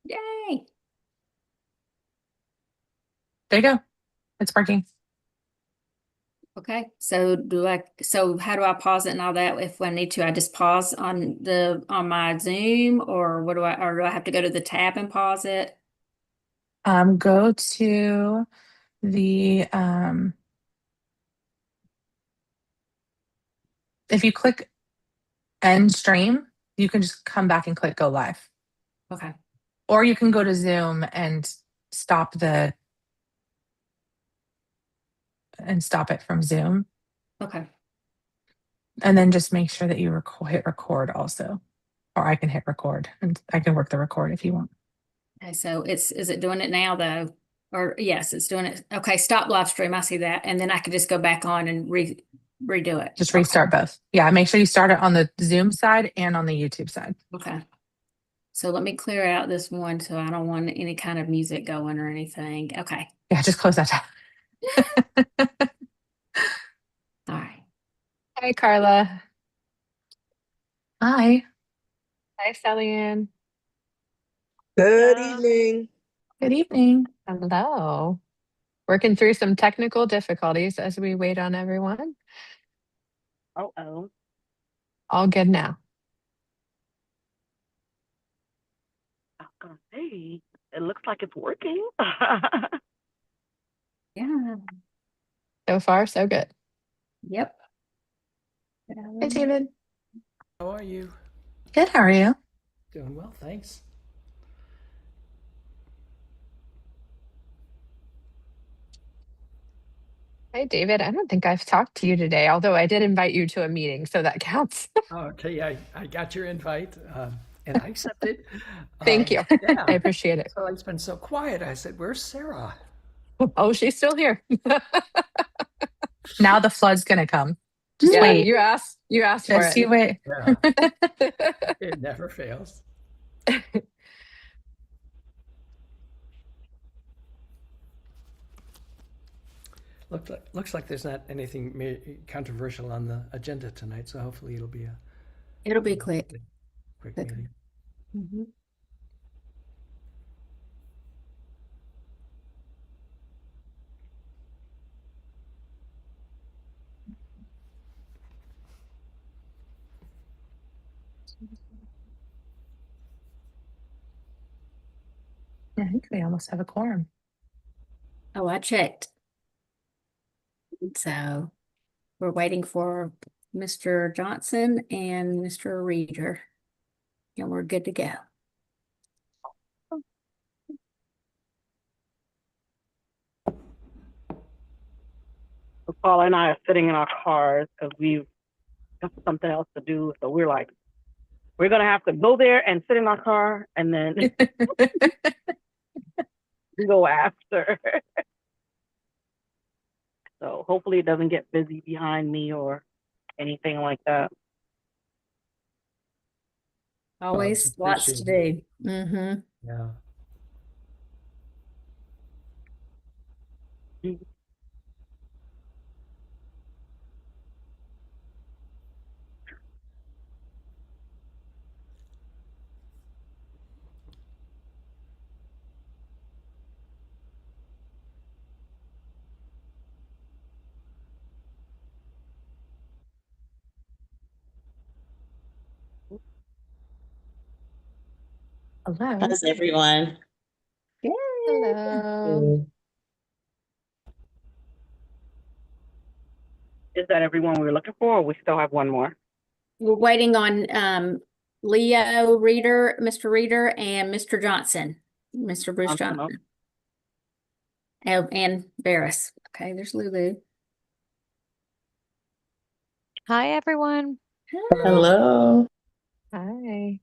Yay. There you go. It's working. Okay. So how do I pause it and all that? If I need to, I just pause on my Zoom, or do I have to go to the tab and pause it? Go to the if you click end stream, you can just come back and click go live. Okay. Or you can go to Zoom and stop the stop it from Zoom. Okay. And then just make sure that you hit record also. Or I can hit record and I can work the record if you want. Okay, so is it doing it now though? Or yes, it's doing it. Okay, stop live stream. I see that. And then I could just go back on and redo it. Just Okay. restart both. Yeah, make sure you start it on the Zoom side and on the YouTube side. Okay. So let me clear out this one so I don't want any kind of music going or anything. Okay. Yeah, just close that tab. All right. Hi, Carla. Hi. Hi, Sally Ann. Good evening. Good evening. Hello. Working through some technical difficulties as we wait on everyone. Oh. All good now. I was gonna say, it looks like it's working. Yeah. So far, so good. Yep. Hey, David. How are you? Good. How are you? Doing well, thanks. Hey, David. I don't think I've talked to you today, although I did invite you to a meeting, so that counts. Okay, I got your invite and I accepted. Thank you. Yeah. I appreciate it. So it's been so quiet. I said, "Where's Sarah?" Oh, she's still here. Now the flood's gonna come. Just Yeah, wait. you asked for Just you wait. Yeah, it never fails. Looks like there's not anything controversial on the agenda tonight, so hopefully it'll be a It'll be quick. quick Quick. meeting. Mhm. I think we almost have a quorum. Oh, I checked. So we're waiting for Mr. Johnson and Mr. Reader, and we're good to go. So Paula and I are sitting in our cars because we've got something else to do. So we're like, we're gonna have to go there and sit in our car and then go after. So hopefully it doesn't get busy behind me or anything like that. Always lots to Appreciate it. do. Mm-hmm. Yeah. Hello. How's everyone? Good. Hello. Good. Is that everyone we were looking for, or we still have one more? We're waiting on Leo Reader, Mr. Reader, and Mr. Johnson, Mr. Bruce Johnson. Oh, and Varys. Okay, there's Lulu. Hi, everyone. Hello. Hi.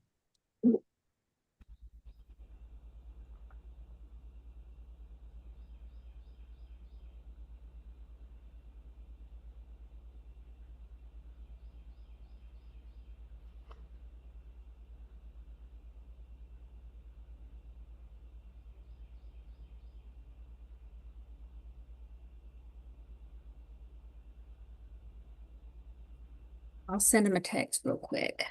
I'll send him a text real quick.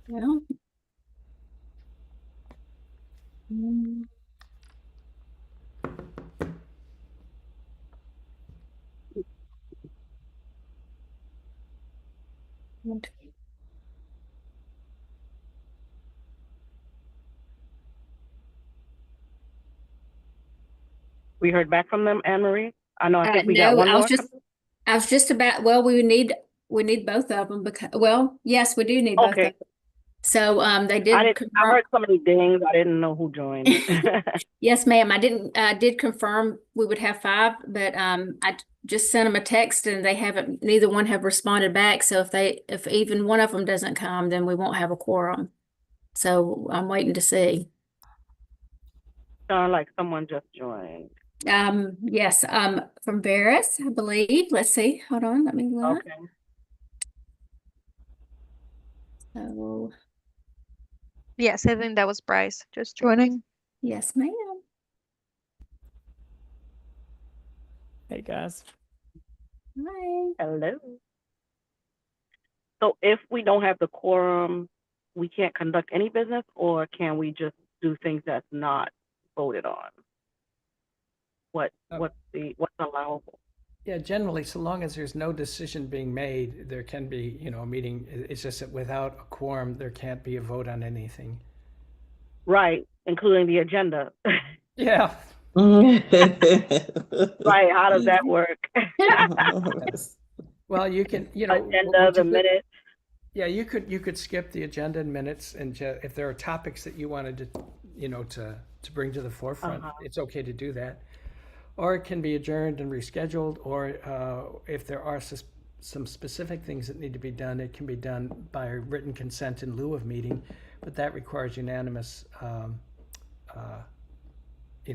Well. We heard back from them, Anne Marie? I think we got No, one more. I was just about, well, we need both of them because, well, yes, we do need both of Okay. them. So, they I did confirm. heard so many dings. I didn't know who joined. Yes, ma'am. Did confirm we would have 5, but I just sent them a text and neither one have responded back. So if even one of them doesn't come, then we won't have a quorum. So I'm waiting to see. Sound like someone just joined. Yes, from Varus, I believe. Let's see. Hold on, let me look. Okay. So, Yes, I think that was Bryce just joining. yes, ma'am. Hey guys. Hi. Hello. So if we don't have the quorum, we can't conduct any business, or can we just do things that's not voted on? What's allowable? Yeah, generally, so long as there's no decision being made, there can be, a meeting. It's just that without a quorum, there can't be a vote on anything. Right, including the agenda. Yeah. Right, how does that work? Well, you can, Agenda, the minutes. Yeah, you could skip the agenda and minutes, and if there are topics that you wanted to, to bring to the forefront, it's okay to do that. Or it can be adjourned and rescheduled, or if there are some specific things that need to be done, it can be done by written consent in lieu of meeting, but that requires unanimous,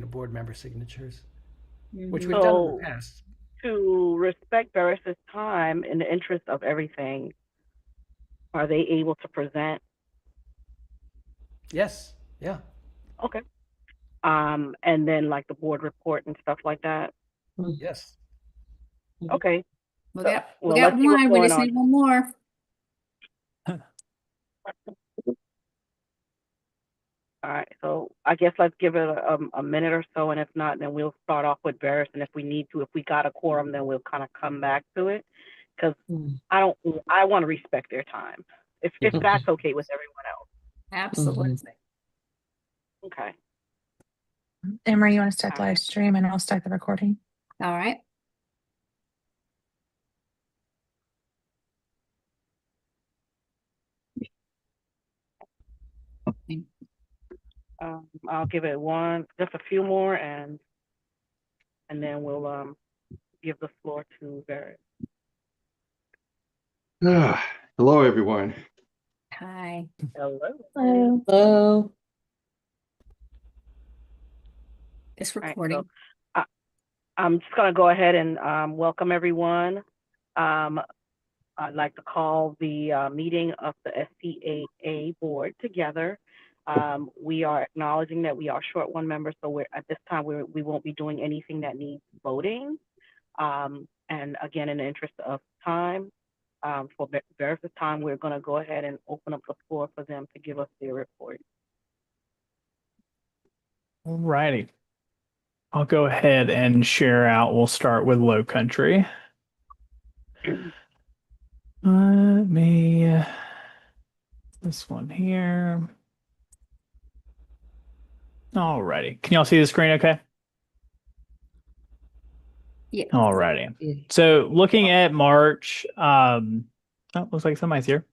board member signatures, which we've done in the past. To respect Barris's time in the interest of everything, are they able to present? Yes, yeah. Okay. And then like the board report and stuff like that. Yes. Okay. We got let's see what's one. We going just on. need one more. All right, so I guess let's give it a minute or so, and if not, then we'll start off with Barris, and if we need to, if we got a quorum, then we'll kind of come back to it, because I want to respect their time, if that's okay with everyone else. Absolutely. Okay. Emery, you want to start the live stream and I'll start the recording? All right. I'll give it just a few more, and then we'll give the floor to Barris. Hello, everyone. Hi. Hello. Hello. It's All right, recording. so, I'm just going to go ahead and welcome everyone. I'd like to call the meeting of the SCAA board together. We are acknowledging that we are short one member, so at this time we won't be doing anything that needs voting. And again, in the interest of time, for Versa's time, we're going to go ahead and open up the floor for them to give us their report. Alrighty. I'll go ahead and share out. We'll start with Low Country. Let me, this one here. Alrighty. Can y'all see the screen okay? Yeah. Alrighty. So looking at March, oh, looks like somebody's here.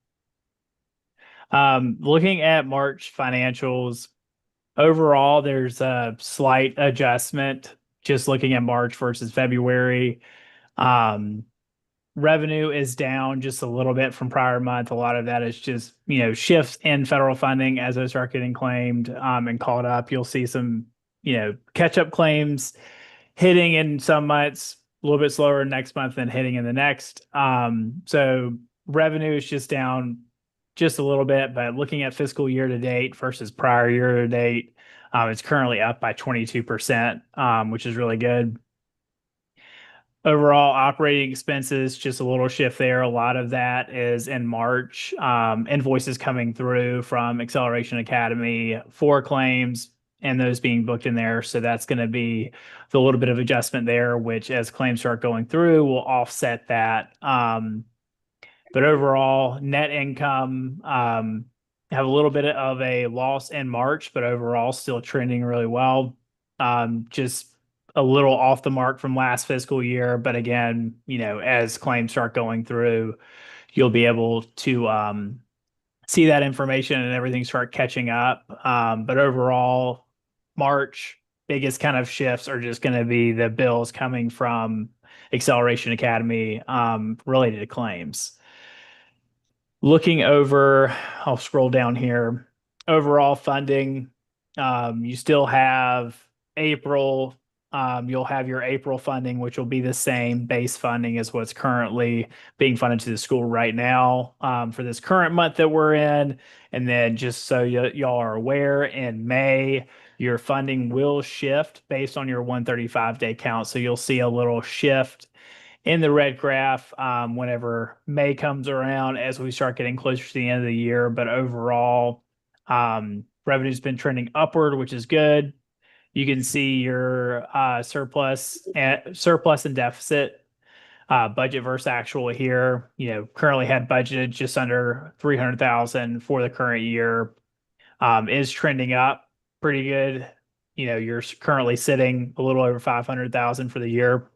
Looking at March financials, overall, there's a slight adjustment just looking at March versus February. Revenue is down just a little bit from prior month. A lot of that is just, shifts in federal funding as those start getting claimed and caught up. You'll see some, catch-up claims hitting in some months, a little bit slower next month than hitting in the next. So revenue is just down just a little bit, but looking at fiscal year to date versus prior year to date, it's currently up by 22%, which is really good. Overall operating expenses, just a little shift there. A lot of that is in March. Invoices coming through from Acceleration Academy for claims and those being booked in there. So that's going to be the little bit of adjustment there, which as claims start going through will offset that. But overall, net income have a little bit of a loss in March, but overall still trending really well. Just a little off the mark from last fiscal year, but again, as claims start going through, you'll be able to see that information and everything start catching up. But overall, March biggest kind of shifts are just going to be the bills coming from Acceleration Academy related to claims. Looking over, I'll scroll down here. Overall funding, you still have April. You'll have your April funding, which will be the same base funding as what's currently being funded to the school right now for this current month that we're in. And then just so y'all are aware, in May, your funding will shift based on your 135-day count. So you'll see a little shift in the red graph whenever May comes around as we start getting closer to the end of the year. But overall, revenue's been trending upward, which is good. You can see your surplus and deficit budget versus actual here. Currently had budgeted just under 300,000 for the current year. Is trending up pretty good. You're currently sitting a little over 500,000 for the year.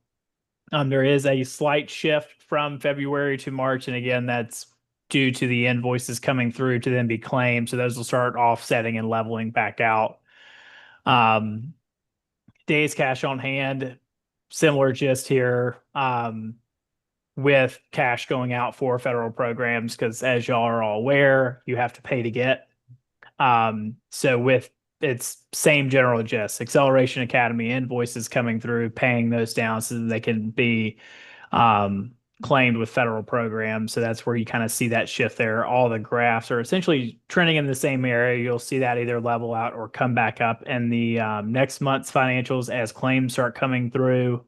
There is a slight shift from February to March, and again, that's due to the invoices coming through to then be claimed. So those will start offsetting and leveling back out. Days cash on hand, similar gist here, with cash going out for federal programs, because as y'all are all aware, you have to pay to get. So with it's same general gist, Acceleration Academy invoices coming through, paying those down so that they can be claimed with federal programs. So that's where you kind of see that shift there. All the graphs are essentially trending in the same area. You'll see that either level out or come back up in the next month's financials as claims start coming through.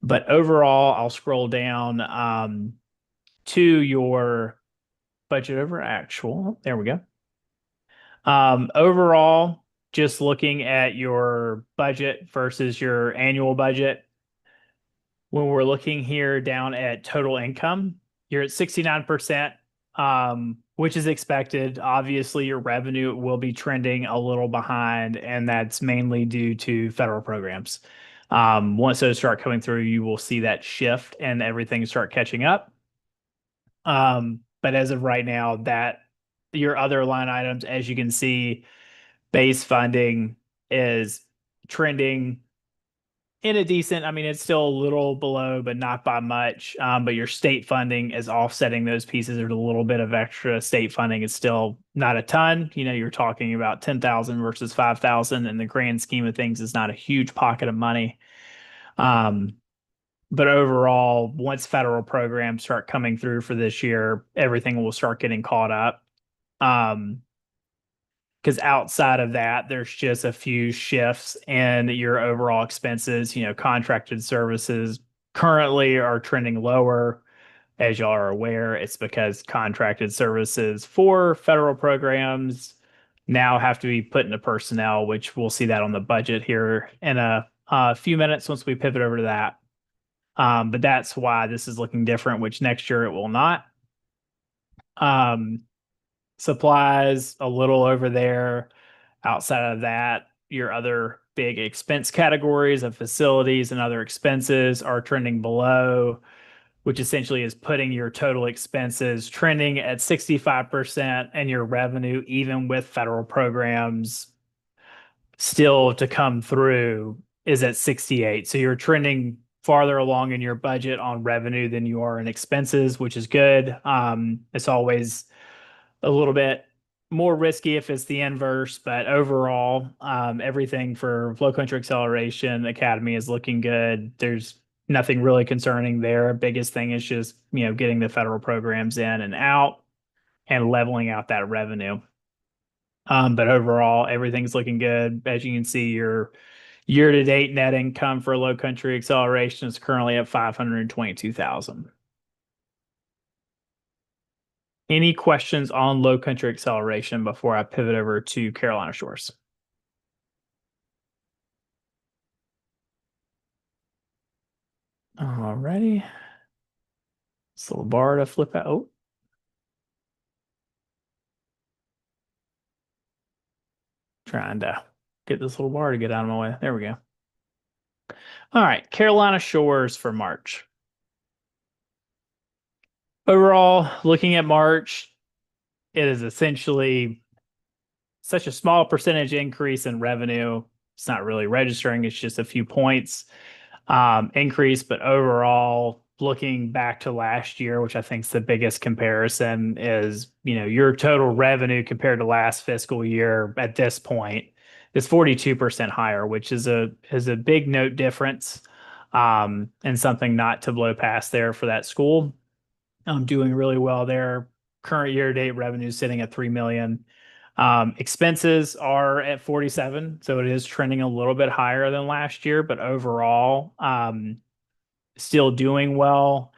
But overall, I'll scroll down to your budget over actual. There we go. Overall, just looking at your budget versus your annual budget, when we're looking here down at total income, you're at 69%, which is expected. Obviously, your revenue will be trending a little behind, and that's mainly due to federal programs. Once those start coming through, you will see that shift and everything start catching up. But as of right now, that your other line items, as you can see, base funding is trending in a decent, it's still a little below, but not by much. But your state funding is offsetting those pieces. There's a little bit of extra state funding. It's still not a ton. You're talking about 10,000 versus 5,000 in the grand scheme of things is not a huge pocket of money. But overall, once federal programs start coming through for this year, everything will start getting caught up. because outside of that, there's just a few shifts in your overall expenses. Contracted services currently are trending lower. As y'all are aware, it's because contracted services for federal programs now have to be put into personnel, which we'll see that on the budget here in a few minutes once we pivot over to that. But that's why this is looking different, which next year it will not. Supplies a little over there. Outside of that, your other big expense categories of facilities and other expenses are trending below, which essentially is putting your total expenses trending at 65% and your revenue, even with federal programs still to come through, is at 68. So you're trending farther along in your budget on revenue than you are in expenses, which is good. It's always a little bit more risky if it's the inverse, but overall, everything for Low Country Acceleration Academy is looking good. There's nothing really concerning there. Biggest thing is just, getting the federal programs in and out and leveling out that revenue. But overall, everything's looking good. As you can see, your year-to-date net income for Low Country Acceleration is currently at $522,000. Any questions on Low Country Acceleration before I pivot over to Carolina Shores? Alrighty. This little bar to flip out. Oh. Trying to get this little bar to get out of my way. There we go. All right, Carolina Shores for March. Overall, looking at March, it is essentially such a small percentage increase in revenue. It's not really registering. It's just a few points increase. But overall, looking back to last year, which I think is the biggest comparison, is your total revenue compared to last fiscal year at this point is 42% higher, which is a big note difference, and something not to blow past there for that school. Doing really well there. Current year-to-date revenue is sitting at $3 million. Expenses are at 47, so it is trending a little bit higher than last year, but overall, still doing well.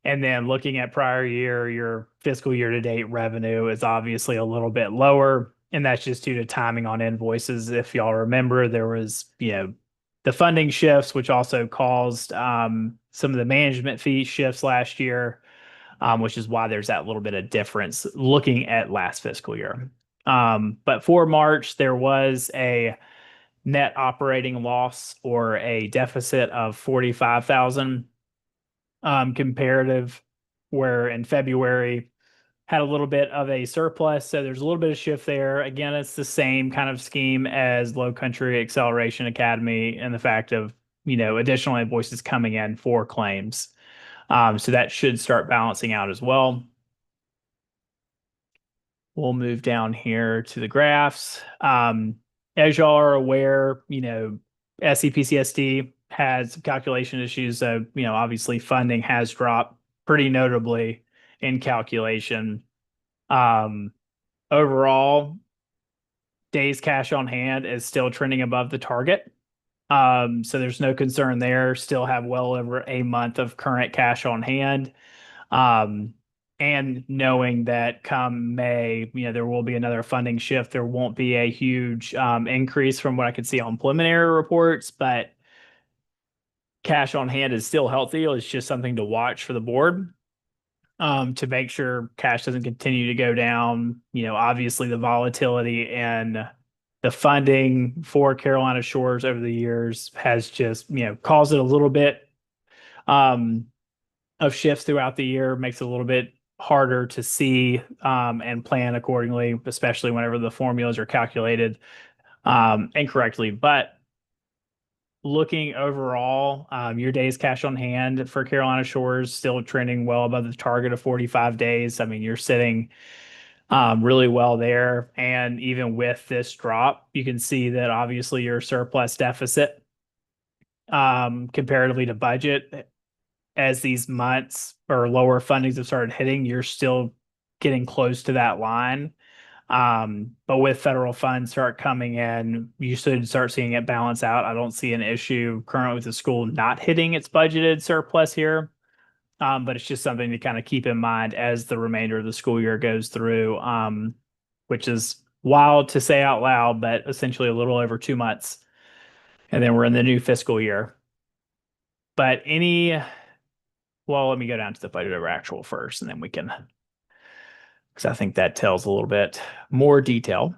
And then looking at prior year, your fiscal year-to-date revenue is obviously a little bit lower, and that's just due to timing on invoices. If y'all remember, there was, the funding shifts, which also caused some of the management fee shifts last year, which is why there's that little bit of difference looking at last fiscal year. But for March, there was a net operating loss or a deficit of 45,000 comparative, where in February had a little bit of a surplus. So there's a little bit of shift there. Again, it's the same kind of scheme as Low Country Acceleration Academy and the fact of, additional invoices coming in for claims. So that should start balancing out as well. We'll move down here to the graphs. As y'all are aware, SCPCSD has some calculation issues. So, obviously funding has dropped pretty notably in calculation. Overall, days cash on hand is still trending above the target. So there's no concern there. Still have well over a month of current cash on hand. And knowing that come May, there will be another funding shift. There won't be a huge increase from what I could see on preliminary reports, but cash on hand is still healthy. It's just something to watch for the board to make sure cash doesn't continue to go down. Obviously the volatility and the funding for Carolina Shores over the years has just, caused it a little bit of shifts throughout the year, makes it a little bit harder to see and plan accordingly, especially whenever the formulas are calculated incorrectly. But looking overall, your days cash on hand for Carolina Shores still trending well above the target of 45 days. I mean, you're sitting really well there. And even with this drop, you can see that obviously your surplus deficit comparatively to budget, as these months or lower fundings have started hitting, you're still getting close to that line. But with federal funds start coming in, you should start seeing it balance out. I don't see an issue currently with the school not hitting its budgeted surplus here. But it's just something to kind of keep in mind as the remainder of the school year goes through, which is wild to say out loud, but essentially a little over 2 months. And then we're in the new fiscal year. But well, let me go down to the budget over actual first, and then we can, because I think that tells a little bit more detail.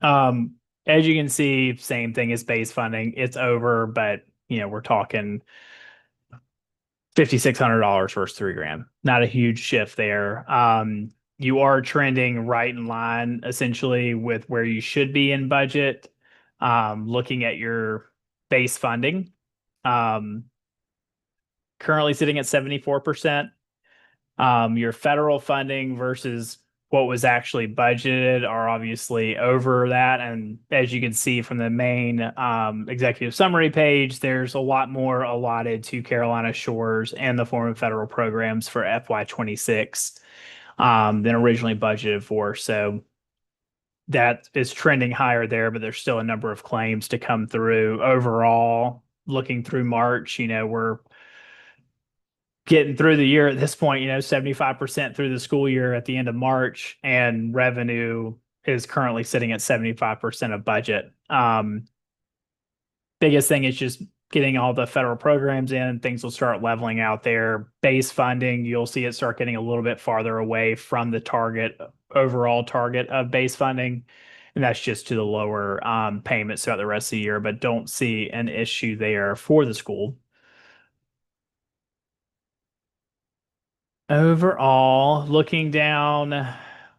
As you can see, same thing as base funding. It's over, but we're talking $5,600 versus $3,000. Not a huge shift there. You are trending right in line essentially with where you should be in budget. Looking at your base funding, currently sitting at 74%. Your federal funding versus what was actually budgeted are obviously over that. And as you can see from the main executive summary page, there's a lot more allotted to Carolina Shores and the form of federal programs for FY26 than originally budgeted for. So that is trending higher there, but there's still a number of claims to come through. Overall, looking through March, we're getting through the year at this point, 75% through the school year at the end of March, and revenue is currently sitting at 75% of budget. Biggest thing is just getting all the federal programs in. Things will start leveling out there. Base funding, you'll see it start getting a little bit farther away from the overall target of base funding. And that's just to the lower payments throughout the rest of the year, but don't see an issue there for the school. Overall, looking down,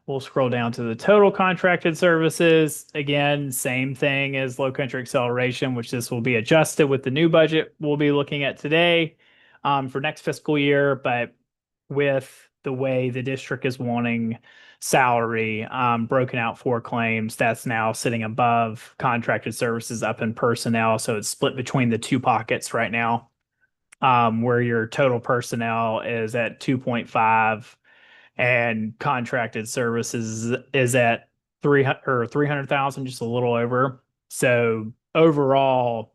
we'll scroll down to the total contracted services. Again, same thing as Low Country Acceleration, which this will be adjusted with the new budget we'll be looking at today for next fiscal year. But with the way the district is wanting salary broken out for claims, that's now sitting above contracted services up in personnel. So it's split between the two pockets right now. Where your total personnel is at 2.5 and contracted services is at 300,000, just a little over. So overall,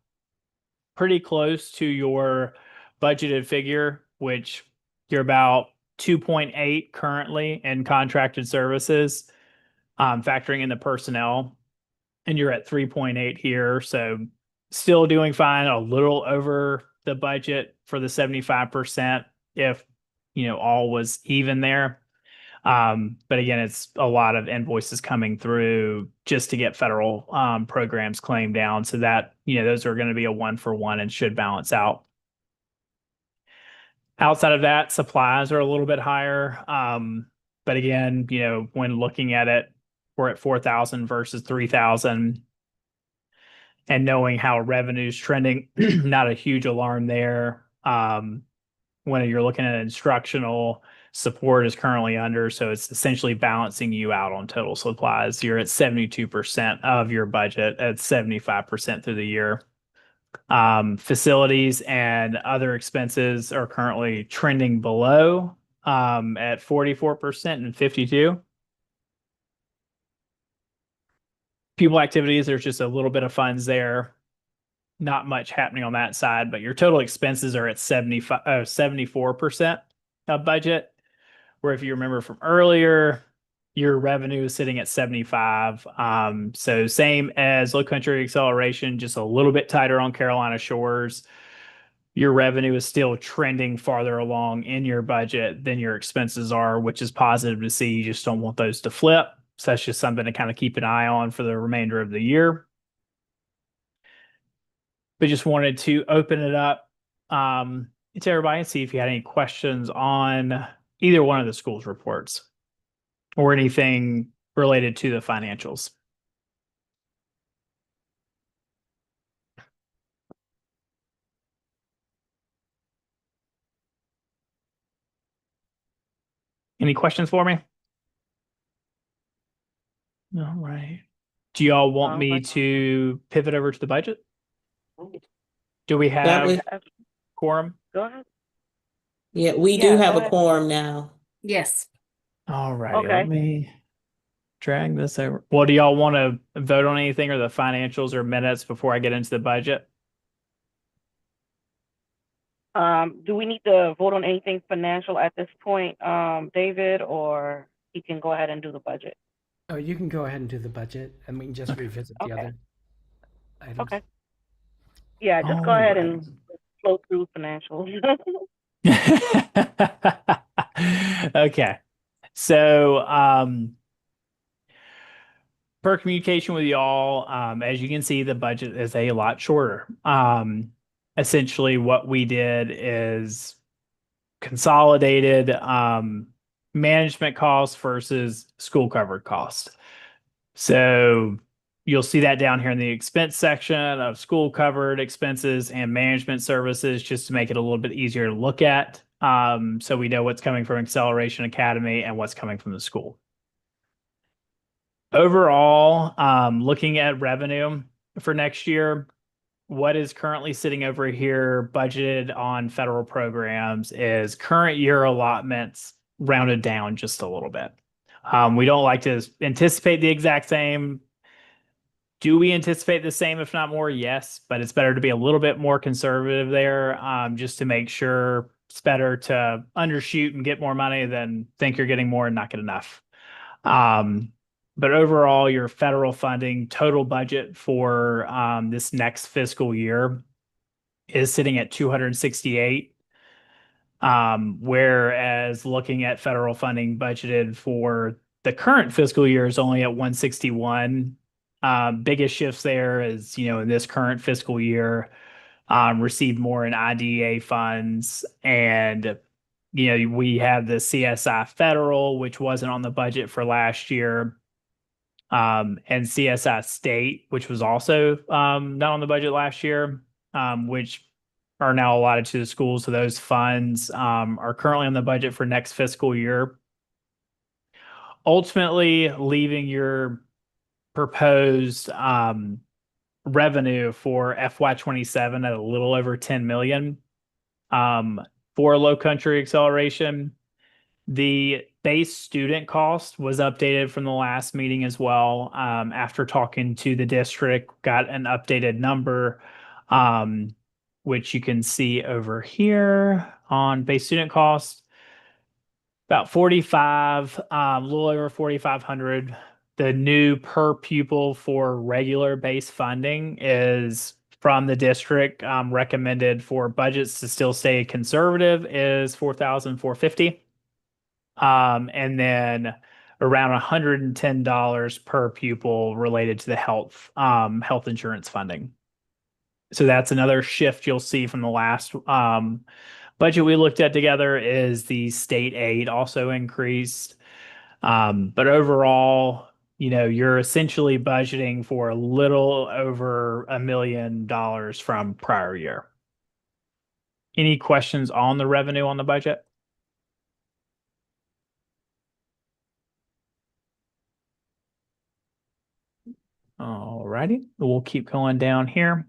pretty close to your budgeted figure, which you're about 2.8 currently in contracted services, factoring in the personnel, and you're at 3.8 here. So still doing fine, a little over the budget for the 75% if all was even there. But again, it's a lot of invoices coming through just to get federal programs claimed down, so that those are going to be a 1-for-1 and should balance out. Outside of that, supplies are a little bit higher, but again, when looking at it, we're at 4,000 versus 3,000. And knowing how revenue's trending, not a huge alarm there. When you're looking at instructional, support is currently under, so it's essentially balancing you out on total supplies. You're at 72% of your budget at 75% through the year. Facilities and other expenses are currently trending below at 44% and 52%. People activities, there's just a little bit of funds there. Not much happening on that side, but your total expenses are at 74% of budget. Where if you remember from earlier, your revenue is sitting at 75. So same as Low Country Acceleration, just a little bit tighter on Carolina Shores. Your revenue is still trending farther along in your budget than your expenses are, which is positive to see. You just don't want those to flip. So that's just something to kind of keep an eye on for the remainder of the year. But just wanted to open it up to everybody and see if you had any questions on either one of the school's reports or anything related to the financials. Any questions for me? All right. Do y'all want me to pivot over to the budget? Do we have quorum? Go ahead. Yeah, we do have a quorum now. Yes. All right. Okay. Let me drag this over. Well, do y'all want to vote on anything or the financials or minutes before I get into the budget? Do we need to vote on anything financial at this point, David, or he can go ahead and do the budget? Oh, you can go ahead and do the budget, and we can just revisit the Okay. other items. Okay. Yeah, just go ahead and flow through financials. Okay. So, per communication with y'all, as you can see, the budget is a lot shorter. Essentially, what we did is consolidated management costs versus school covered costs. So you'll see that down here in the expense section of school covered expenses and management services, just to make it a little bit easier to look at. So we know what's coming from Acceleration Academy and what's coming from the school. Overall, looking at revenue for next year, what is currently sitting over here budgeted on federal programs is current year allotments rounded down just a little bit. We don't like to anticipate the exact same. Do we anticipate the same, if not more? Yes, but it's better to be a little bit more conservative there, just to make sure it's better to undershoot and get more money than think you're getting more and not get enough. But overall, your federal funding total budget for this next fiscal year is sitting at 268. Whereas looking at federal funding budgeted for the current fiscal year is only at 161. Biggest shifts there is, in this current fiscal year, received more in IDEA funds, and we have the CSI federal, which wasn't on the budget for last year, and CSI state, which was also not on the budget last year, which are now allotted to the schools. So those funds are currently on the budget for next fiscal year. Ultimately, leaving your proposed revenue for FY27 at a little over 10 million for Low Country Acceleration. The base student cost was updated from the last meeting as well. After talking to the district, got an updated number, which you can see over here on base student cost. About 45, a little over 4,500. The new per pupil for regular base funding is from the district, recommended for budgets to still stay conservative, is 4,450. And then around $110 per pupil related to the health insurance funding. So that's another shift you'll see from the last budget we looked at together, is the state aid also increased. But overall, you're essentially budgeting for a little over $1 million from prior year. Any questions on the revenue on the budget? All righty, we'll keep going down here.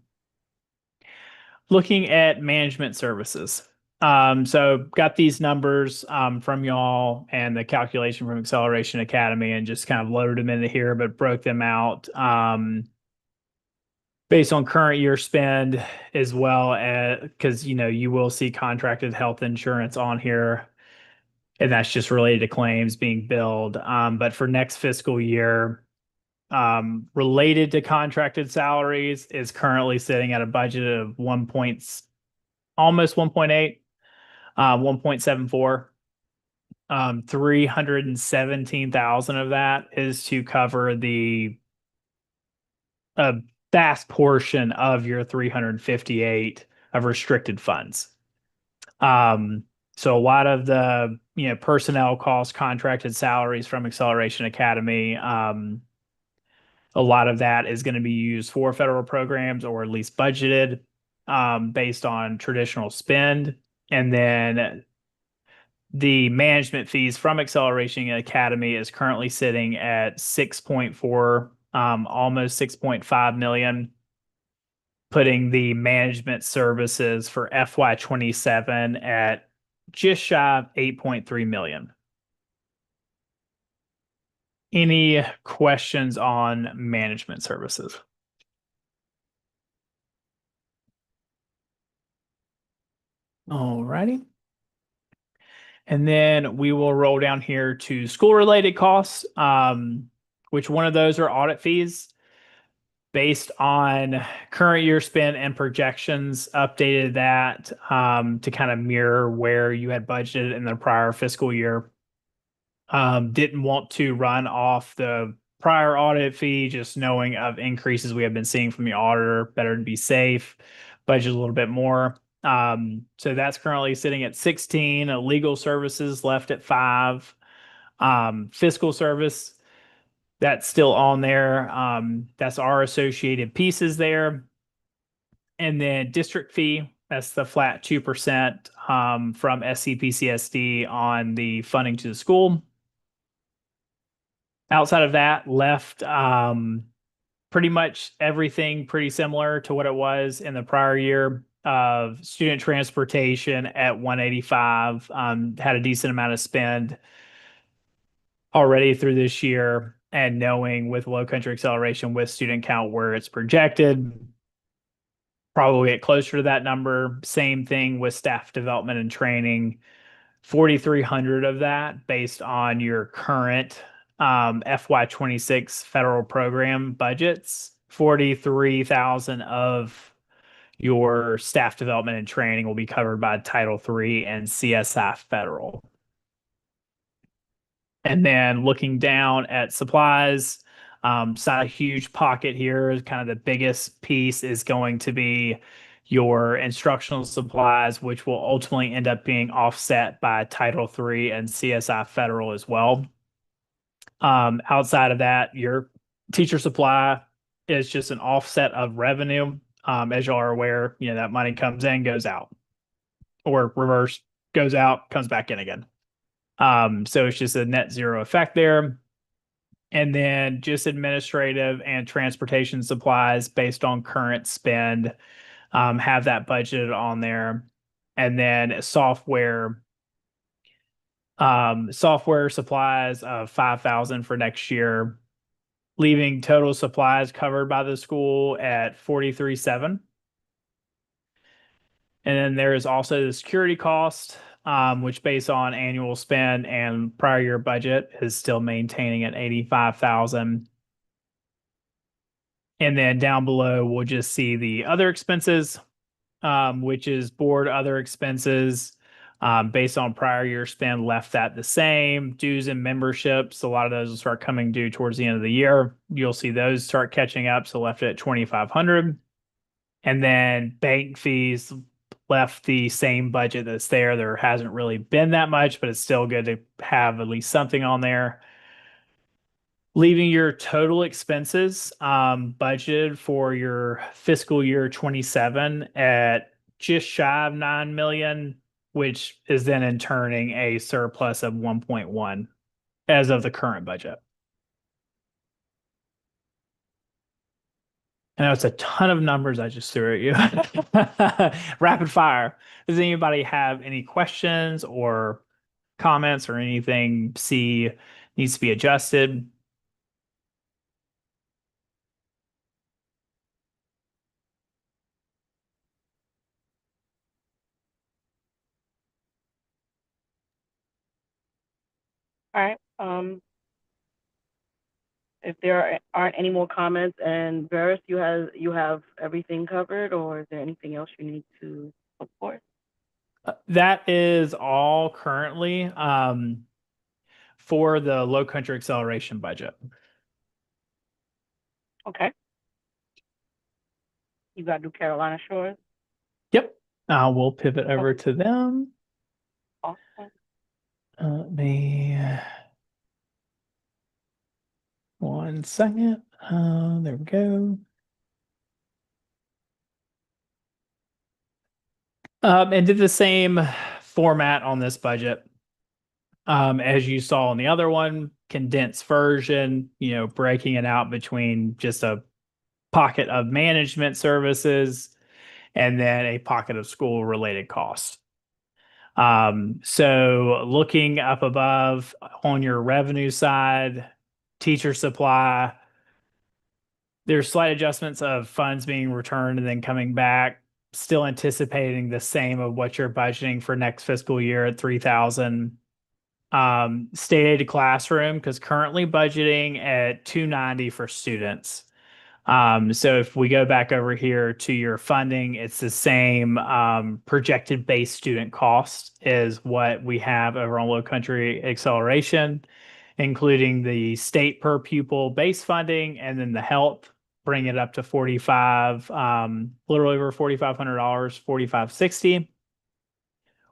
Looking at management services. So got these numbers from y'all and the calculation from Acceleration Academy, and just kind of loaded them into here, but broke them out based on current year spend, as well as, because you will see contracted health insurance on here, and that's just related to claims being billed. But for next fiscal year, related to contracted salaries is currently sitting at a budget of almost 1.8, 1.74. 317,000 of that is to cover the vast portion of your 358 of restricted funds. So a lot of the personnel costs, contracted salaries from Acceleration Academy, a lot of that is going to be used for federal programs, or at least budgeted based on traditional spend. And then the management fees from Acceleration Academy is currently sitting at 6.4, almost 6.5 million, putting the management services for FY27 at just shy of 8.3 million. Any questions on management services? All righty. And then we will roll down here to school-related costs, which one of those are audit fees based on current year spend and projections, updated that to kind of mirror where you had budgeted in the prior fiscal year. Didn't want to run off the prior audit fee, just knowing of increases we have been seeing from the auditor. Better to be safe, budget a little bit more. So that's currently sitting at 16. Legal services left at 5. Fiscal service, that's still on there. That's our associated pieces there. And then district fee, that's the flat 2% from SCPCSD on the funding to the school. Outside of that, left pretty much everything pretty similar to what it was in the prior year. Of student transportation at 185, had a decent amount of spend already through this year, and knowing with low country acceleration with student count where it's projected, probably get closer to that number. Same thing with staff development and training, 4,300 of that based on your current FY26 federal program budgets. 43,000 of your staff development and training will be covered by Title III and CSI federal. And then looking down at supplies, it's not a huge pocket here. Kind of the biggest piece is going to be your instructional supplies, which will ultimately end up being offset by Title III and CSI federal as well. Outside of that, your teacher supply is just an offset of revenue. As you are aware, that money comes in, goes out, or reverse, goes out, comes back in again. So it's just a net zero effect there. And then just administrative and transportation supplies based on current spend, have that budgeted on there. And then software supplies of 5,000 for next year, leaving total supplies covered by the school at 43,700. And then there is also the security cost, which based on annual spend and prior year budget is still maintaining at 85,000. And then down below, we'll just see the other expenses, which is board other expenses, based on prior year spend, left that the same. Dues and memberships, a lot of those will start coming due towards the end of the year. You'll see those start catching up, so left it at 2,500. And then bank fees, left the same budget that's there. There hasn't really been that much, but it's still good to have at least something on there. Leaving your total expenses budgeted for your fiscal year 27 at just shy of 9 million, which is then in turning a surplus of 1.1 as of the current budget. I know it's a ton of numbers I just threw at you. Rapid fire. Does anybody have any questions or comments or anything needs to be adjusted? All right. If there aren't any more comments, and Varys, you have everything covered, or is there anything else you need to report? That is all currently for the low country acceleration budget. Okay. You got New Carolina Shores? Yep. We'll pivot over to them. Awesome. Let me 1 second. There we go. And did the same format on this budget. As you saw on the other one, condensed version, breaking it out between just a pocket of management services and then a pocket of school related costs. So looking up above on your revenue side, teacher supply, there's slight adjustments of funds being returned and then coming back, still anticipating the same of what you're budgeting for next fiscal year at 3,000. State aid classroom, because currently budgeting at 290 for students. So if we go back over here to your funding, it's the same projected base student cost as what we have over on Low Country Acceleration, including the state per pupil base funding and then the help, bring it up to 45, a little over $4,500, 4560,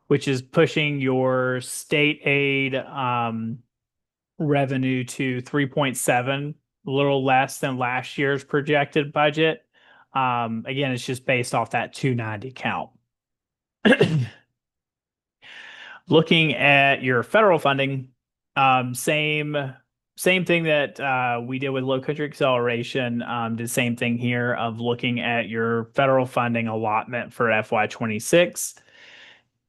which is pushing your state aid revenue to 3.7, a little less than last year's projected budget. Again, it's just based off that 290 count. Looking at your federal funding, same thing that we did with Low Country Acceleration. Did the same thing here of looking at your federal funding allotment for FY26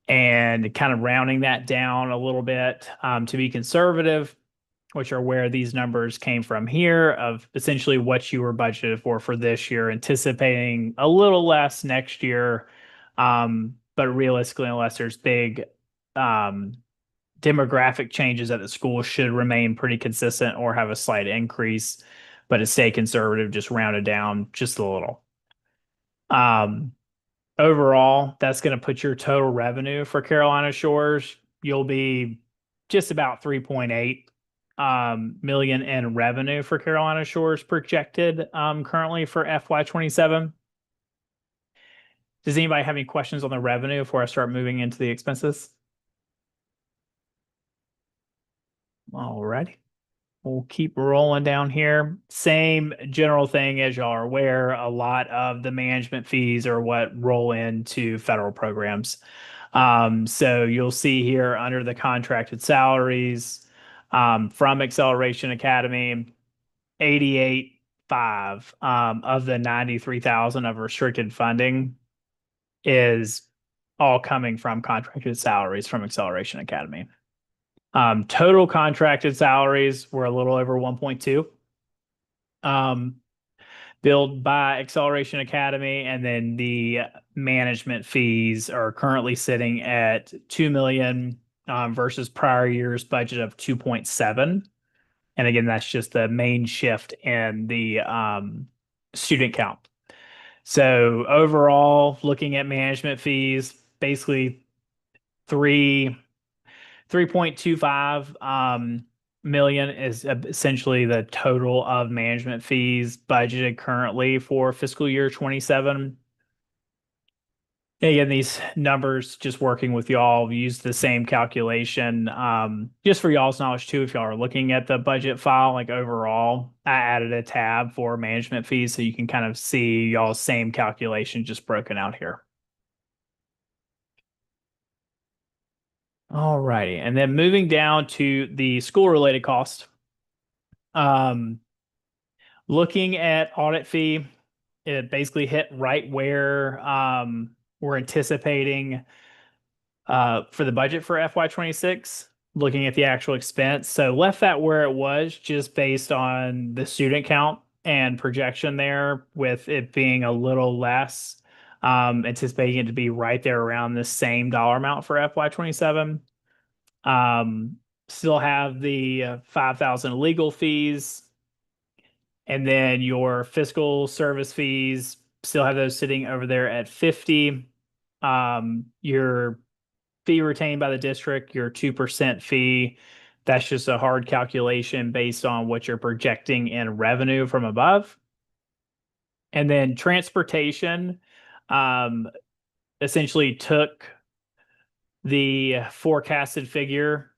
and kind of rounding that down a little bit to be conservative, which are where these numbers came from here of essentially what you were budgeted for this year, anticipating a little less next year. But realistically, unless there's big demographic changes at the school, should remain pretty consistent or have a slight increase, but to stay conservative, just round it down just a little. Overall, that's going to put your total revenue for Carolina Shores. You'll be just about 3.8 million in revenue for Carolina Shores projected currently for FY27. Does anybody have any questions on the revenue before I start moving into the expenses? All righty. We'll keep rolling down here. Same general thing as y'all are aware, a lot of the management fees are what roll into federal programs. So you'll see here under the contracted salaries from Acceleration Academy, 88.5 of the 93,000 of restricted funding is all coming from contracted salaries from Acceleration Academy. Total contracted salaries were a little over 1.2. Billed by Acceleration Academy, and then the management fees are currently sitting at 2 million versus prior year's budget of 2.7. And again, that's just the main shift in the student count. So overall, looking at management fees, basically 3.25 million is essentially the total of management fees budgeted currently for fiscal year 27. Again, these numbers, just working with y'all, use the same calculation. Just for y'all's knowledge too, if y'all are looking at the budget file, like overall, I added a tab for management fees so you can kind of see y'all's same calculation just broken out here. All righty, and then moving down to the school-related cost. Looking at audit fee, it basically hit right where we're anticipating for the budget for FY26, looking at the actual expense. So left that where it was just based on the student count and projection there, with it being a little less, anticipating it to be right there around the same dollar amount for FY27. Still have the 5,000 legal fees, and then your fiscal service fees, still have those sitting over there at 50. Your fee retained by the district, your 2% fee, that's just a hard calculation based on what you're projecting in revenue from above. And then transportation essentially took the forecasted figure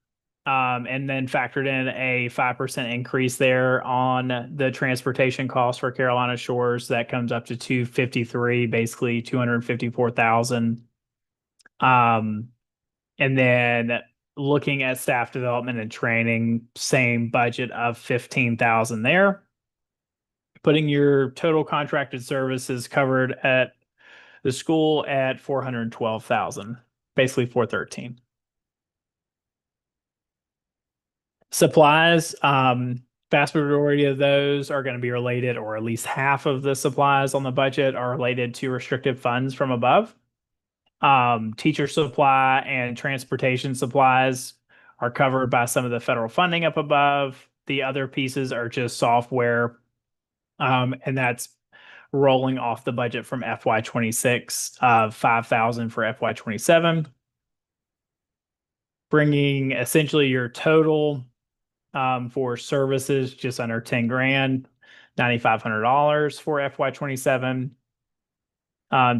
and then factored in a 5% increase there on the transportation costs for Carolina Shores. That comes up to 253, basically 254,000. And then looking at staff development and training, same budget of 15,000 there, putting your total contracted services covered at the school at 412,000, basically 413. Supplies, Vast majority of those are going to be related, or at least half of the supplies on the budget are related to restricted funds from above. Teacher supply and transportation supplies are covered by some of the federal funding up above. The other pieces are just software, and that's rolling off the budget from FY26 of $5,000 for FY27, bringing essentially your total for services just under 10 grand, $9,500 for FY27.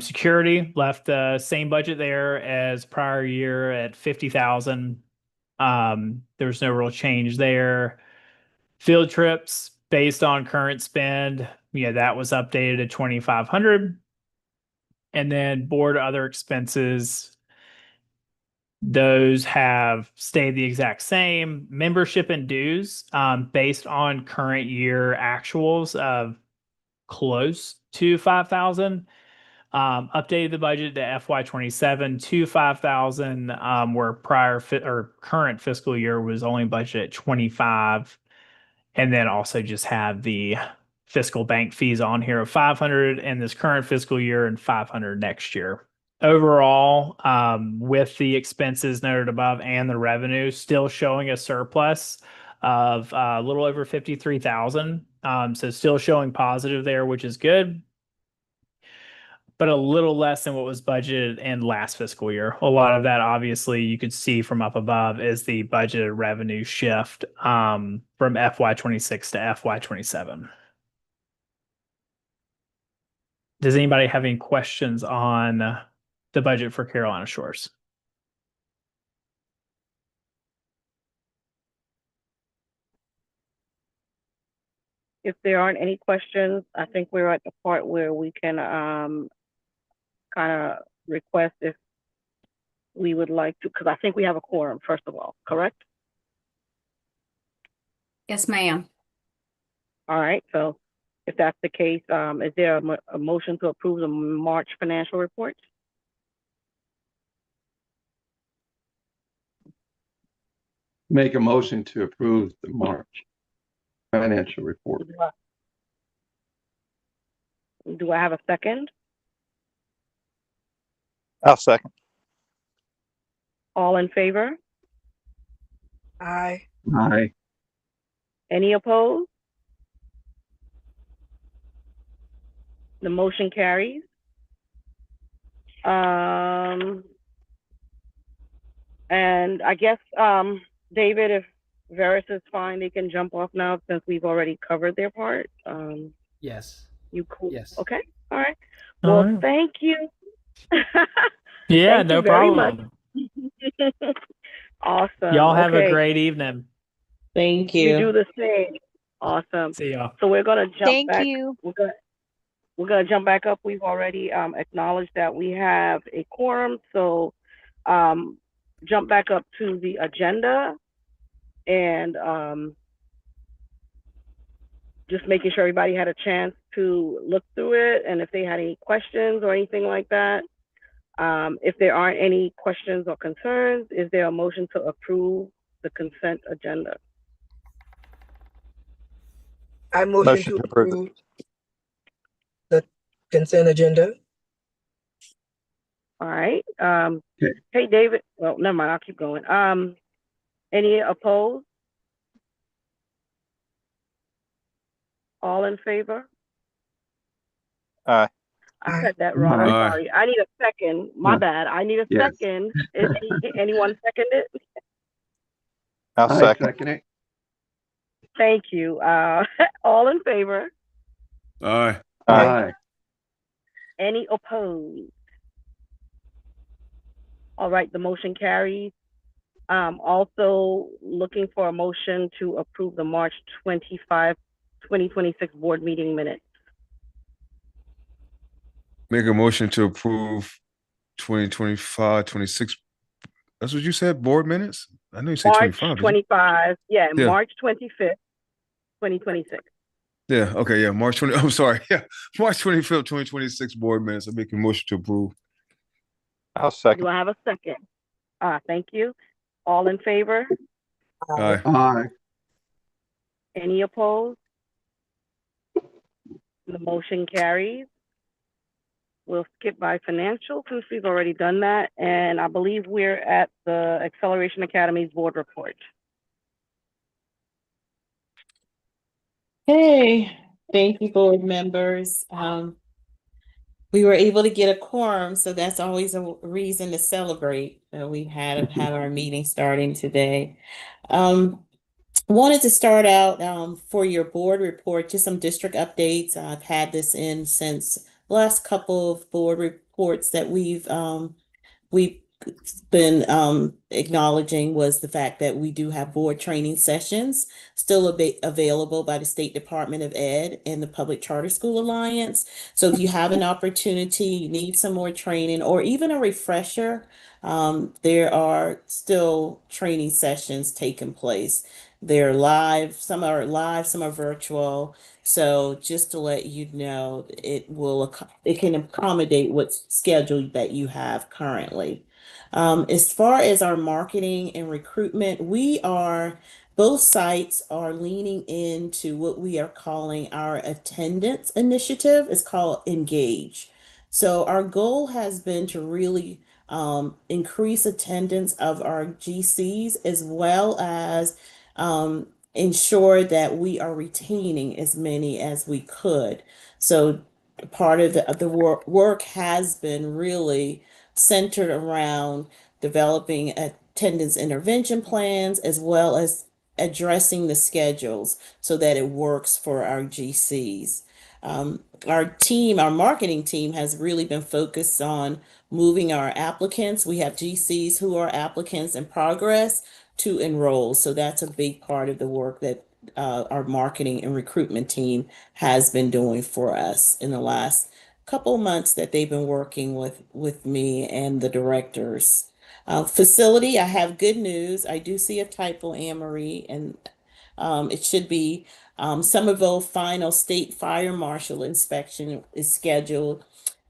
Security left the same budget there as prior year at 50,000. There's no real change there. Field trips based on current spend, that was updated to 2,500. And then board other expenses, those have stayed the exact same. Membership and dues, based on current year actuals of close to 5,000. Updated the budget to FY27 to 5,000, where current fiscal year was only budgeted at 25, and then also just have the fiscal bank fees on here of 500 in this current fiscal year and 500 next year. Overall, with the expenses noted above and the revenue, still showing a surplus of a little over 53,000. So still showing positive there, which is good, but a little less than what was budgeted in last fiscal year. A lot of that, obviously, you could see from up above is the budgeted revenue shift from FY26 to FY27. Does anybody have any questions on the budget for Carolina Shores? If there aren't any questions, I think we're at the part where we can kind of request if we would like to, because I think we have a quorum, first of all, correct? Yes, ma'am. All right, so if that's the case, is there a motion to approve the March financial report? Make a motion to approve the March financial report. Do I have a second? I'll second. All in favor? Aye. Aye. Any opposed? The motion carries. And I guess, David, if Veris is fine, they can jump off now since we've already covered their part. Yes. You cool? Yes. Okay. All right. All Well, right. thank you. Yeah, Thank no you very problem. Awesome. Y'all have a Okay. great evening. Thank You do you. the same. Awesome. See y'all. So we're gonna jump Thank back. you. We're gonna jump back up. We've already acknowledged that we have a quorum. So jump back up to the agenda and just making sure everybody had a chance to look through it, and if they had any questions or anything like that. If there aren't any questions or concerns, is there a motion to approve the consent agenda? I motion to approve the consent agenda. All right. Okay. Hey, David. Well, never mind. I'll keep going. Any opposed? All in favor? Aye. I said that wrong. I'm Aye. sorry. I need a second. My Yeah. bad. I need a Yes. second. Anyone second it? I'll I second. second it. Thank you. All in favor? Aye. Aye. Aye. Any opposed? All right, the motion carries. Also looking for a motion to approve the March 25, 2026 board meeting minutes. Make a motion to approve 2025, 26. That's what you said, board minutes? I know you said March 25. didn't you? 25, yeah, Yeah. March 25th, 2026. Yeah, okay, yeah, March 20. I'm sorry. Yeah, March 25th, 2026 board minutes. I'm making a motion to approve. I'll Do second. I have a second? Thank you. All in favor? Aye. Aye. Any opposed? The motion carries. We'll skip by financial since we've already done that. And I believe we're at the Acceleration Academy's board report. Hey, thank you, board members. We were able to get a quorum, so that's always a reason to celebrate. We have our meeting starting today. Wanted to start out for your board report, just some district updates. I've had this in since the last couple of board reports that we've been acknowledging was the fact that we do have board training sessions still available by the State Department of Ed and the Public Charter School Alliance. So if you have an opportunity, you need some more training or even a refresher, there are still training sessions taking place. They're live, some are virtual. So just to let you know, it can accommodate what schedule that you have currently. As far as our marketing and recruitment, both sites are leaning into what we are calling our attendance initiative. It's called Engage. So our goal has been to really increase attendance of our GCs as well as ensure that we are retaining as many as we could. So part of the work has been really centered around developing attendance intervention plans as well as addressing the schedules so that it works for our GCs. Our marketing team has really been focused on moving our applicants. We have GCs who are applicants in progress to enroll. So that's a big part of the work that our marketing and recruitment team has been doing for us in the last couple months that they've been working with me and the directors. Facility, I have good news. I do see a typo, Anne Marie, and it should be Somerville final state fire marshal inspection is scheduled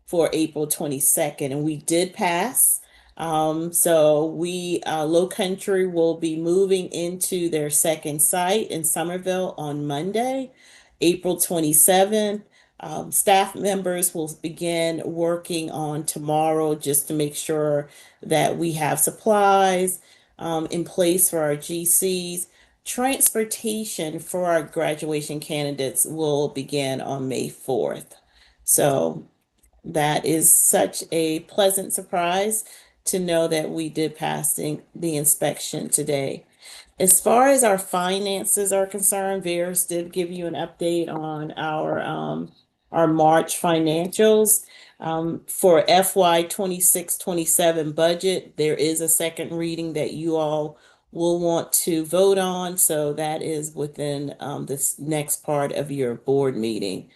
for April 22nd, and we did pass. So Low Country will be moving into their second site in Somerville on Monday, April 27th. Staff members will begin working on tomorrow just to make sure that we have supplies in place for our GCs. Transportation for our graduation candidates will begin on May 4th. So that is such a pleasant surprise to know that we did pass the inspection today. As far as our finances are concerned, Veris did give you an update on our March financials. For FY 26-27 budget, there is a second reading that you all will want to vote on. So that is within this next part of your board meeting.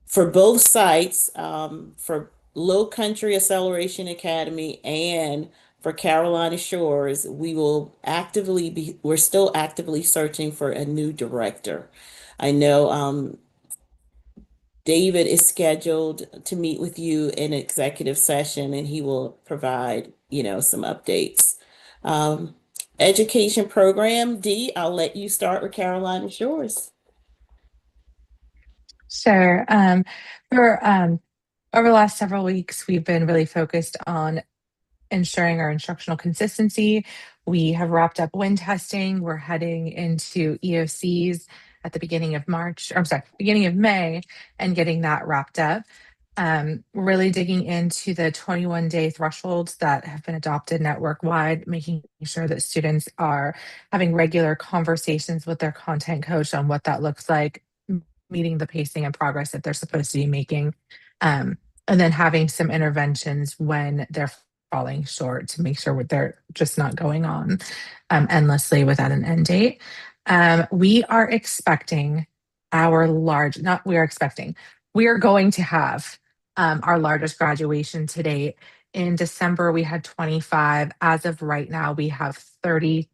For both sites, for Low Country Acceleration Academy and for Carolina Shores, we're still actively searching for a new director. I know David is scheduled to meet with you in executive session and he will provide, some updates. Education program, Dee, I'll let you start with Carolina Shores. Sure. Over the last several weeks, we've been really focused on ensuring our instructional consistency. We have wrapped up wind testing. We're heading into EOCs at the beginning of beginning of May, and getting that wrapped up. Really digging into the 21-day thresholds that have been adopted network-wide, making sure that students are having regular conversations with their content coach on what that looks like, meeting the pacing and progress that they're supposed to be making, and then having some interventions when they're falling short to make sure they're just not going on endlessly without an end date. We are expecting we are going to have our largest graduation to date. In December, we had 25. As of right now, we have 36,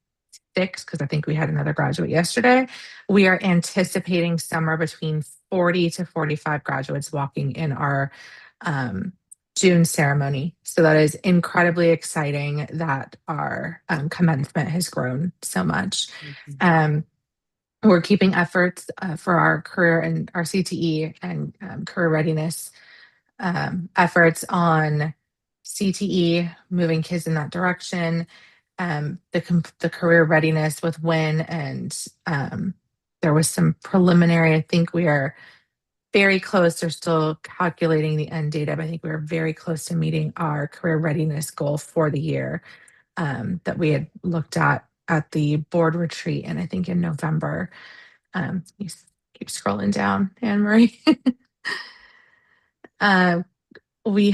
because I think we had another graduate yesterday. We are anticipating somewhere between 40 to 45 graduates walking in our June ceremony. So that is incredibly exciting that our commencement has grown so much. We're keeping efforts for our career and our CTE and career readiness efforts on CTE, moving kids in that direction, the career readiness with WIN, and there was some preliminary, I think we are very close. They're still calculating the end data, but I think we are very close to meeting our career readiness goal for the year that we had looked at the board retreat, and I think in November. You keep scrolling down, Anne Marie. We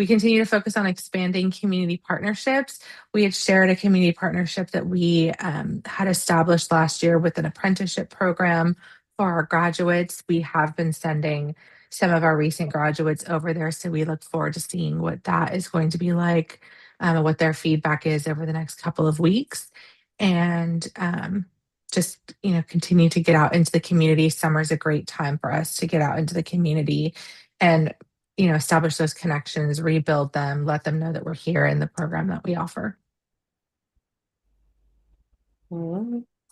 continue to focus on expanding community partnerships. We had shared a community partnership that we had established last year with an apprenticeship program for our graduates. We have been sending some of our recent graduates over there, so we look forward to seeing what that is going to be like, what their feedback is over the next couple of weeks. And just, continue to get out into the community. Summer's a great time for us to get out into the community and establish those connections, rebuild them, let them know that we're here in the program that we offer.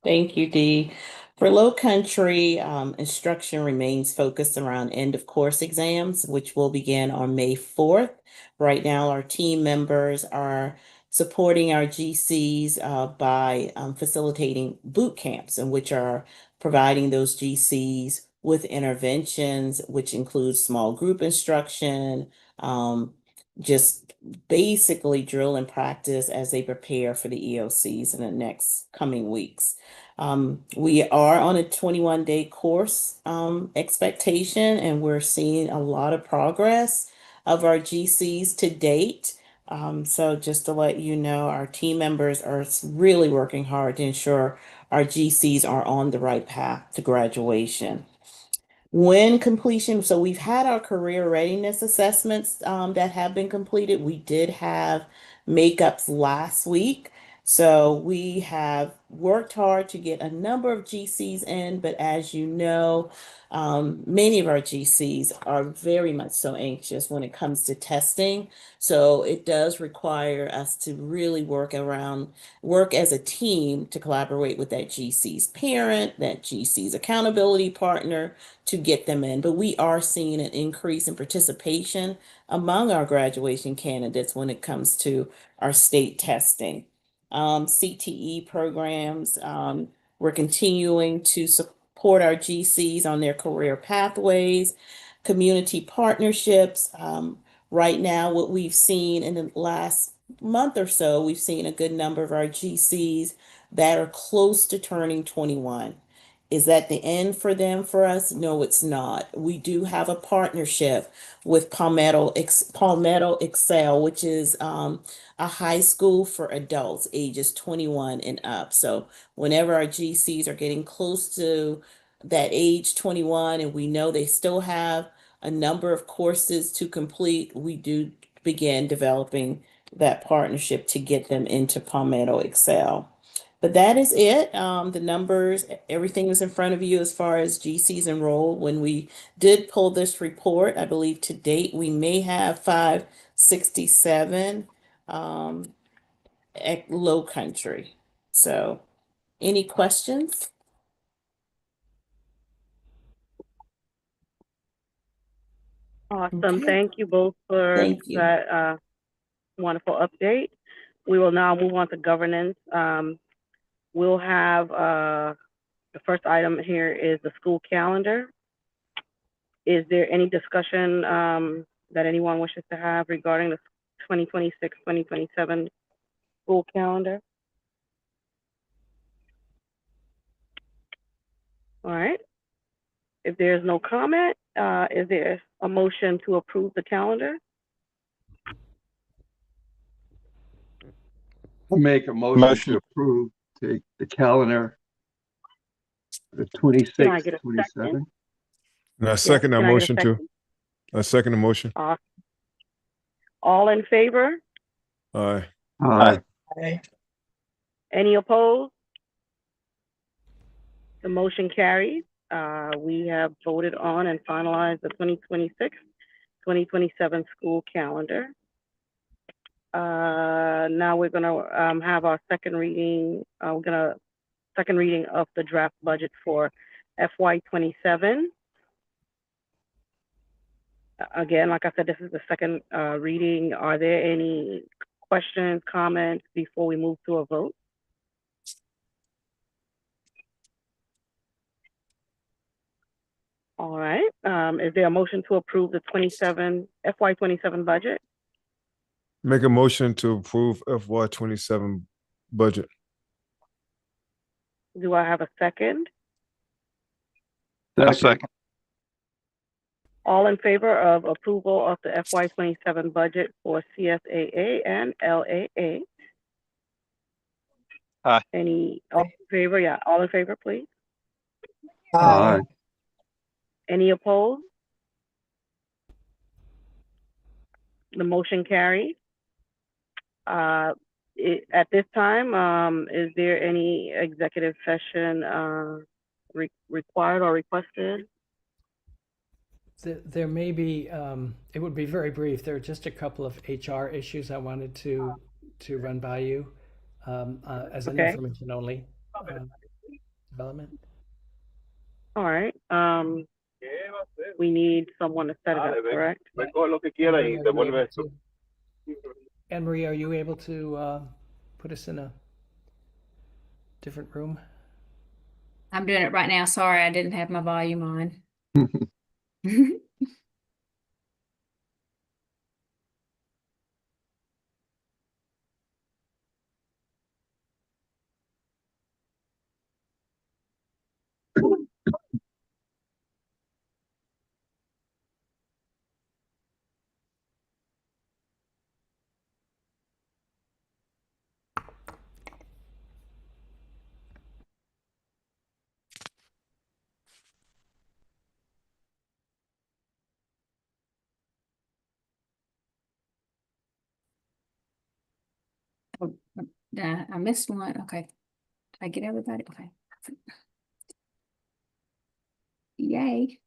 Thank you, Dee. For Low Country, instruction remains focused around end of course exams, which will begin on May 4th. Right now, our team members are supporting our GCs by facilitating boot camps, in which are providing those GCs with interventions, which include small group instruction, just basically drill and practice as they prepare for the EOCs in the next coming weeks. We are on a 21-day course expectation, and we're seeing a lot of progress of our GCs to date. So just to let you know, our team members are really working hard to ensure our GCs are on the right path to graduation. When completion, so we've had our career readiness assessments that have been completed. We did have makeups last week. So we have worked hard to get a number of GCs in, but as you know, many of our GCs are very much so anxious when it comes to testing. So it does require us to really work as a team to collaborate with that GC's parent, that GC's accountability partner to get them in. But we are seeing an increase in participation among our graduation candidates when it comes to our state testing. CTE programs, we're continuing to support our GCs on their career pathways, community partnerships. Right now, what we've seen in the last month or so, we've seen a good number of our GCs that are close to turning 21. Is that the end for them for us? No, it's not. We do have a partnership with Palmetto Excel, which is a high school for adults ages 21 and up. So whenever our GCs are getting close to that age 21 and we know they still have a number of courses to complete, we do begin developing that partnership to get them into Palmetto Excel. But that is it. The numbers, everything is in front of you as far as GCs enrolled. When we did pull this report, I believe to date, we may have 567 at Low Country. So any questions? Awesome. Okay. Thank you both for Thank you. that wonderful update. We will now move on to governance. We'll have the first item here is the school calendar. Is there any discussion that anyone wishes to have regarding the 2026-2027 school calendar? All right. If there's no comment, is there a motion to approve the calendar? I'll make a motion to approve the calendar for Can I 26, get a 27. second? And I second that Can I get a motion too. second? I second the motion. Awesome. All in favor? Aye. Aye. Any opposed? The motion carries. We have voted on and finalized the 2026-2027 school calendar. Now we're gonna have our second reading. We're gonna second reading of the draft budget for FY27. Again, like I said, this is the second reading. Are there any questions, comments before we move to a vote? All right. Is there a motion to approve the FY27 budget? Make a motion to approve FY27 budget. Do I have a second? I'll second. All in favor of approval of the FY27 budget for CSAA and LAA? Aye. Any all in favor? Yeah, all in favor, please. Aye. Any opposed? The motion carries. At this time, is there any executive session required or requested? There may be, it would be very brief. There are just a couple of HR issues I wanted to run by you as an information only development. All right. We need someone to set it up, correct? Anne Marie, are you able to put us in a different room? I'm doing it right now. Sorry, I didn't have my volume on. I missed one. Okay. Did I get everybody? Okay. Yay.